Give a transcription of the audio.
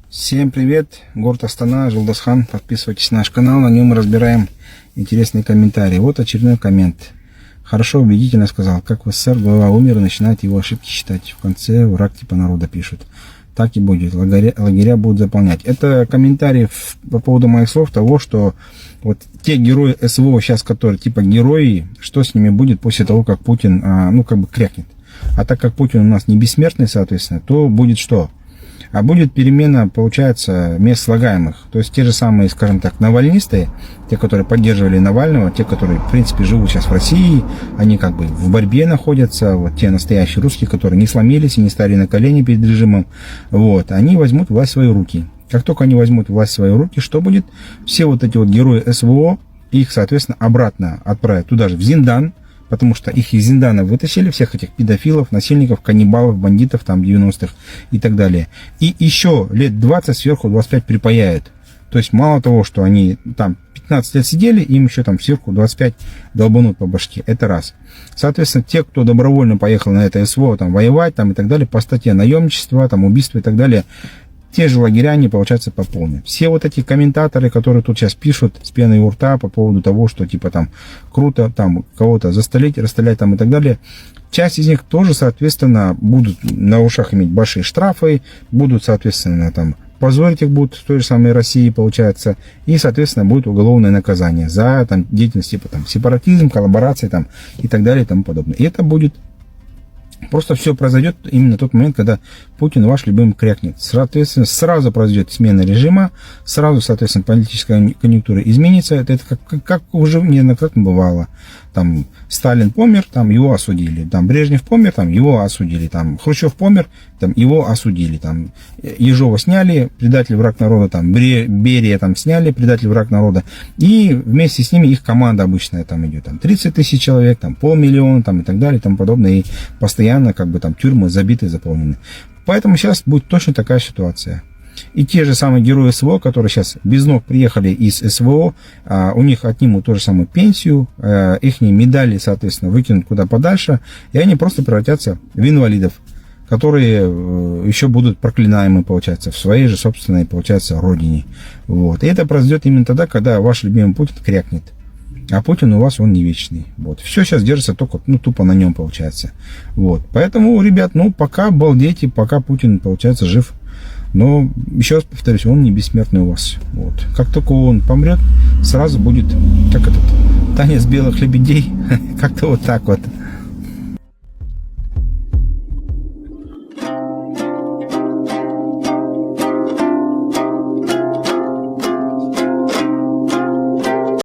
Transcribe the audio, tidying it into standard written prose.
Всем привет, город Астана, Жолдасхан. Подписывайтесь на наш канал, на нем мы разбираем интересные комментарии. Вот очередной коммент. Хорошо, убедительно сказал, как в СССР глава умер и начинает его ошибки считать. В конце враг типа народа пишут. Так и будет, лагеря будут заполнять. Это комментарий по поводу моих слов, того, что вот те герои СВО сейчас, которые типа герои, что с ними будет после того, как Путин, крякнет. А так как Путин у нас не бессмертный, соответственно, то будет что? А будет перемена, получается, мест слагаемых. То есть те же самые, скажем так, навальнисты, те, которые поддерживали Навального, те, которые, в принципе, живут сейчас в России, они как бы в борьбе находятся, вот те настоящие русские, которые не сломились и не стали на колени перед режимом, вот, они возьмут власть в свои руки. Как только они возьмут власть в свои руки, что будет? Все вот эти вот герои СВО, их, соответственно, обратно отправят туда же, в Зиндан, потому что их из Зиндана вытащили, всех этих педофилов, насильников, каннибалов, бандитов, там, 90-х и так далее. И еще лет 20 сверху 25 припаяют. То есть, мало того, что они там 15 лет сидели, им еще там сверху 25 долбанут по башке. Это раз. Соответственно, те, кто добровольно поехал на это СВО, там, воевать, там, и так далее, по статье наемничества, там, убийства и так далее, те же лагеря, они, получается, пополнят. Все вот эти комментаторы, которые тут сейчас пишут с пеной у рта по поводу того, что, типа, там, круто, там, кого-то застрелить, расстрелять, там, и так далее, часть из них тоже, соответственно, будут на ушах иметь большие штрафы, будут, соответственно, там, позорить их будут в той же самой России, получается, и, соответственно, будет уголовное наказание за, там, деятельность, типа, там, сепаратизм, коллаборация, там, и так далее, и тому подобное. И это будет просто все произойдет именно в тот момент, когда Путин, ваш любимый, крякнет. Соответственно, сразу произойдет смена режима, сразу, соответственно, политическая конъюнктура изменится. Это как уже неоднократно бывало. Там Сталин помер, там его осудили. Там Брежнев помер, там его осудили. Там Хрущев помер, там его осудили. Там Ежова сняли, предатель, враг народа. Там Берия там сняли, предатель, враг народа. И вместе с ними их команда обычная там идет. Там 30 тысяч человек, там 500 000, там и так далее, и тому подобное. И постоянно как бы там тюрьмы забиты, заполнены. Поэтому сейчас будет точно такая ситуация. И те же самые герои СВО, которые сейчас без ног приехали из СВО, у них отнимут ту же самую пенсию, их медали, соответственно, выкинут куда подальше, и они просто превратятся в инвалидов, которые еще будут проклинаемы, получается, в своей же собственной, получается, родине. Вот. И это произойдет именно тогда, когда ваш любимый Путин крякнет. А Путин у вас, он не вечный. Вот. Все сейчас держится только, тупо на нем, получается. Вот. Поэтому, ребят, пока балдейте, пока Путин, получается, жив. Но, еще раз повторюсь, он не бессмертный у вас. Вот. Как только он помрет, сразу будет, как танец белых лебедей. Как-то вот так вот.